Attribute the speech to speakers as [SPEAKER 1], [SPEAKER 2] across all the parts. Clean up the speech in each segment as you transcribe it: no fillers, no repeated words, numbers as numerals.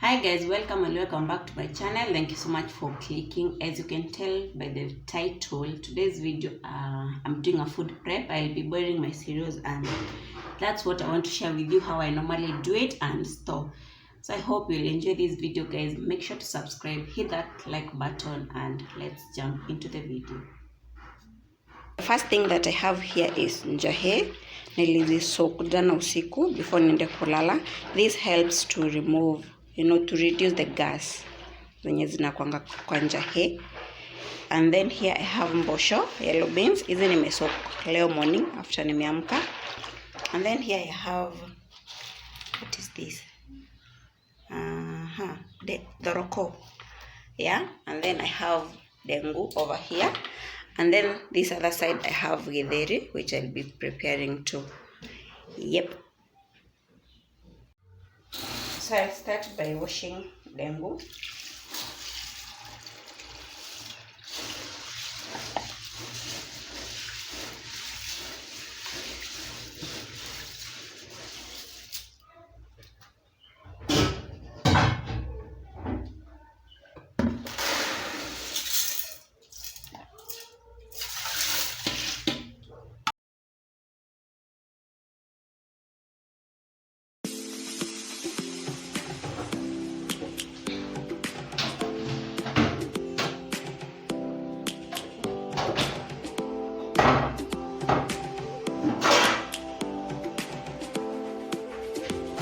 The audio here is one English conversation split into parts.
[SPEAKER 1] Hi guys, welcome and welcome back to my channel. Thank you so much for clicking. As you can tell by the title, today's video I'm doing a food prep. I'll be boiling my cereals, and that's what I want to share with you, how I normally do it and store. So I hope you'll enjoy this video guys. Make sure to subscribe, hit that like button, and let's jump into the video. The first thing that I have here is njahe. Nilizisoak jana usiku before niende kulala. This helps to remove, to reduce the gas zenye zinakuanga kwa njahe. And then here I have mbosho, yellow beans. Hizi nimesoak leo morning after nimeamka. And then here I have, what is this? The roko. Yeah, and then I have dengu over here. And then this other side I have githeri, which I'll be preparing too. Yep. So I'll start by washing dengu.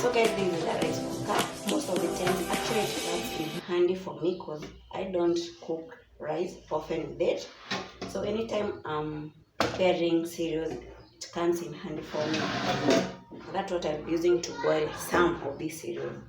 [SPEAKER 1] So guys, this is the rice cooker. Most of the time, actually it is handy for me because I don't cook rice often with it. So anytime I'm preparing cereals, it comes in handy for me. That's what I'm using to boil some of these cereals.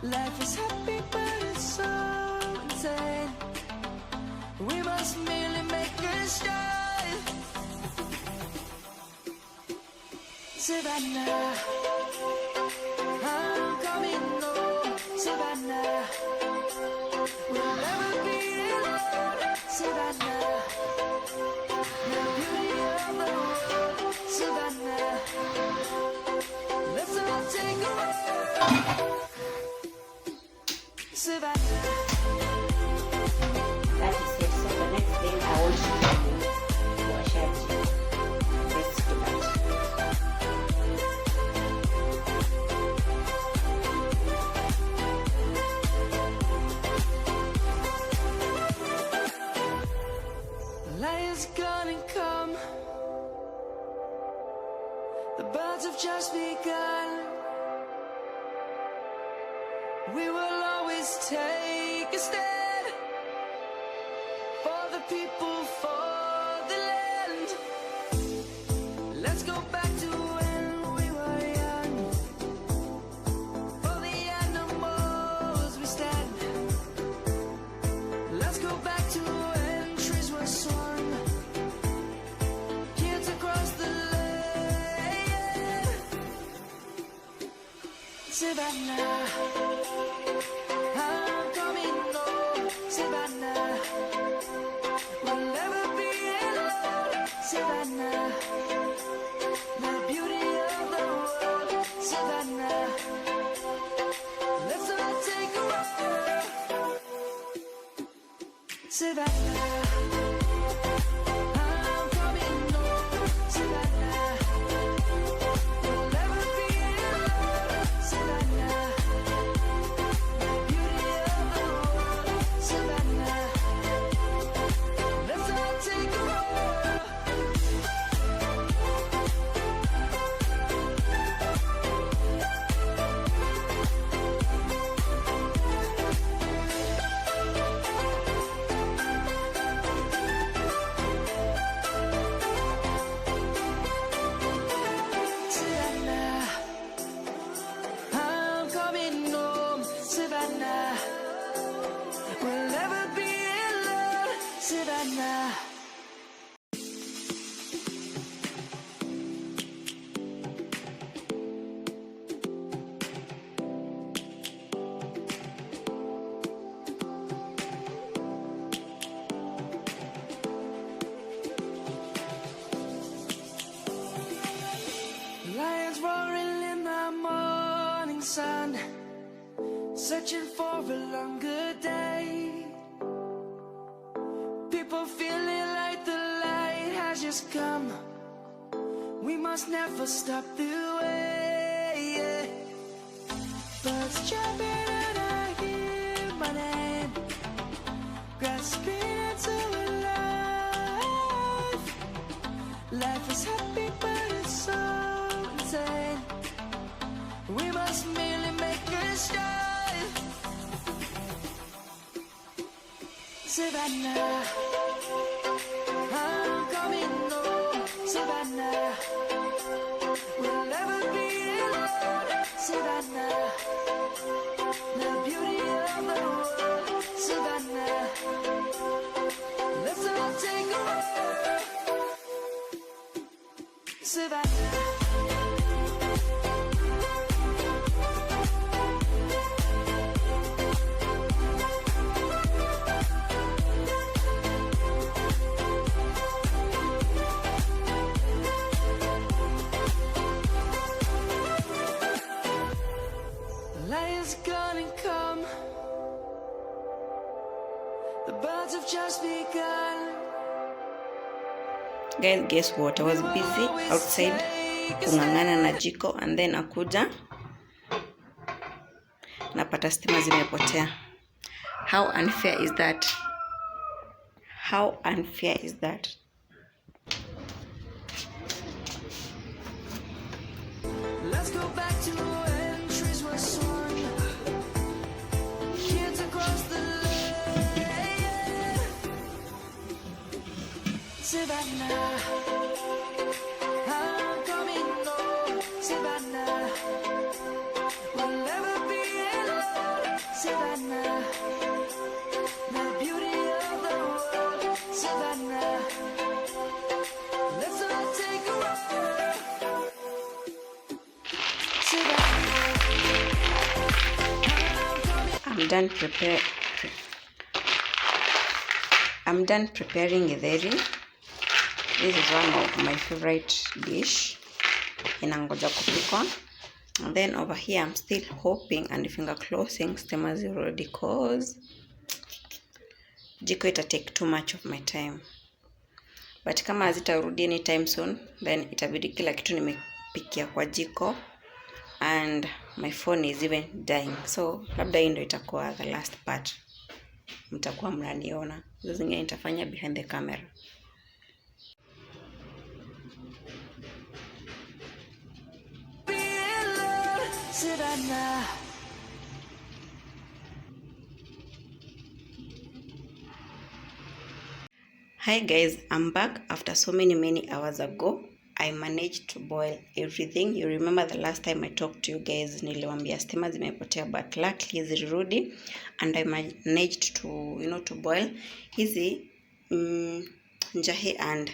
[SPEAKER 2] Life is happy, but it's so insane. We must merely make a start. Savannah, I'm coming home. Savannah, we'll never be alone. Savannah, the beauty of the world. Savannah, let's all take a walk.
[SPEAKER 1] That is it. So the next thing I want you to do is wash out this tomato.
[SPEAKER 2] The light is gonna come. The birds have just begun. We will always take a stand for the people, for the land. Let's go back to when we were young. For the animals we stand. Let's go back to when trees were swung. Kids across the land. Savannah, I'm coming home. Savannah, we'll never be alone. Savannah, the beauty of the world. Savannah, let's all take a walk. Savannah, I'm coming home. Savannah, we'll never be alone. Savannah, the beauty of the world. Savannah, let's all take a walk. Savannah, I'm coming home. Savannah, we'll never be alone. Savannah. searching for a longer day. People feeling like the light has just come. We must never stop the way. Birds jumping and I hear my name, grasping into life. Life is happy but it's so insane. We must merely make a start. Savannah, I'm coming home. Savannah, we'll never be alone. Savannah, the beauty of the world. Savannah, let's all take a walk. Savannah. Lion's gonna come. The birds have just begun.
[SPEAKER 1] Guys, guess what? I was busy outside kung'ang'ana na jiko, and then akuja napata stima zimepotea. How unfair is that? How unfair is that?
[SPEAKER 2] Let's go back to when trees were swung. Kids across the lane. Savannah, I'm coming home. Savannah, we'll never be alone. Savannah, the beauty of the world. Savannah, let's all take a walk.
[SPEAKER 1] I'm done preparing githeri. This is one of my favorite dish. Inangoja kupikwa. And then over here I'm still hoping and finger closing stima zirudi, cause jiko ita take too much of my time. But kama hazitarudi anytime soon, then itabidi kila kitu nimepikia kwa jiko. And my phone is even dying, so labda hii ndio itakuwa the last part, mtakuwa mnaniona. Hizo zingine nitafanya behind the camera. Hi guys, I'm back after so many hours ago. I managed to boil everything. You remember the last time I talked to you guys, niliwaambia stima zimepotea, but luckily zilirudi and I managed to to boil hizi njahi and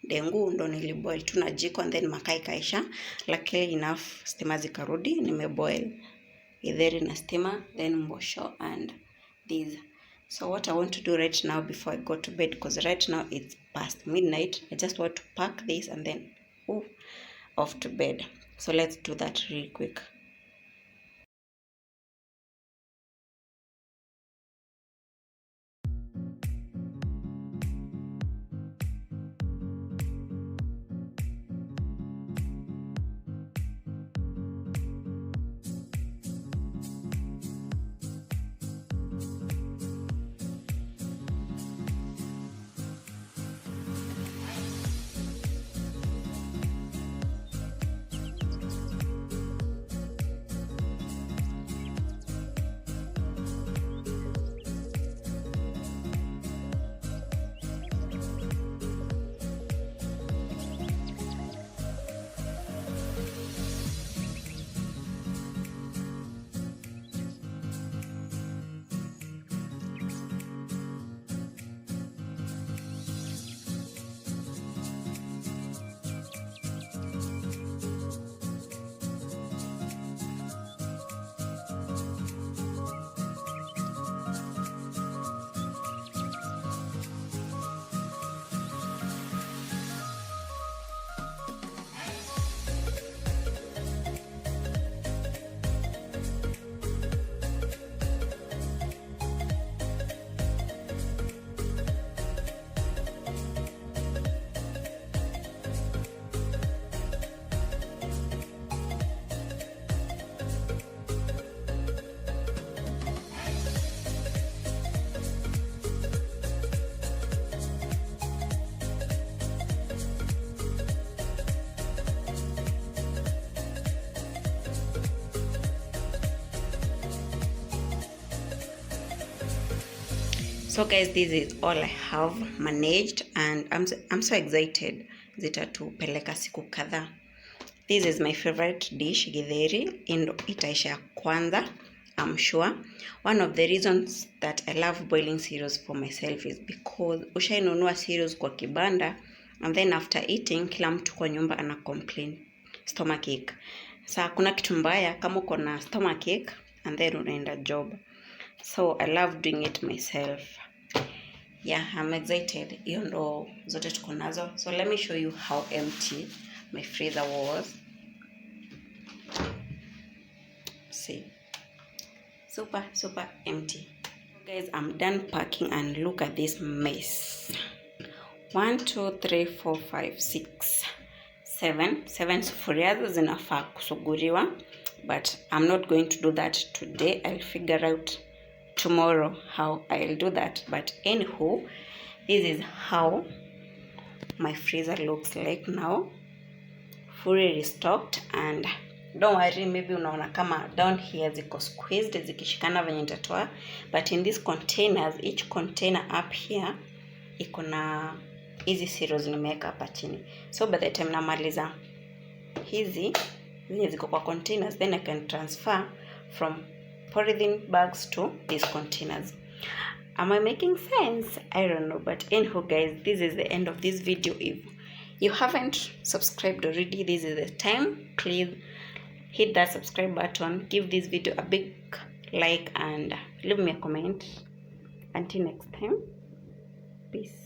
[SPEAKER 1] dengu ndo niliboil tu na jiko, and then makaa ikaisha. Luckily enough stima zikarudi, nimeboil githeri na stima, then mbosho and these. So what I want to do right now before I go to bed, because right now it's past midnight, I just want to pack this and then off to bed. So let's do that real quick. So guys, this is all I have managed, and I'm so excited zitatupeleka siku kadhaa. This is my favorite dish, githeri, and itaisha ya kwanza, I'm sure. One of the reasons that I love boiling cereals for myself is because ushainunua cereals kwa kibanda, and then after eating kila mtu kwa nyumba ana complain stomachache. Sa kuna kitu mbaya kama uko na stomachache and then unaenda job. So I love doing it myself. Yeah, I'm excited. Hiyo ndo zote tuko nazo. So let me show you how empty my freezer was. See, super empty. So guys, I'm done packing, and look at this mess. 1 2 3 4 5 6 7 sufuria zinafaa kusuguriwa, but I'm not going to do that today. I'll figure out tomorrow how I'll do that. But anywho, this is how my freezer looks like now, fully restocked. And don't worry, maybe unaona kama down here ziko squeezed zikishikana venye nitatoa, but in these containers, each container up here iko na hizi cereals nimeweka hapa chini. So by the time namaliza hizi zenye ziko kwa containers, then I can transfer from polythene bags to these containers. Am I making sense? I don't know, but anyhow guys, this is the end of this video. If you haven't subscribed already, this is the time. Please hit that subscribe button, give this video a big like, and leave me a comment. Until next time, peace.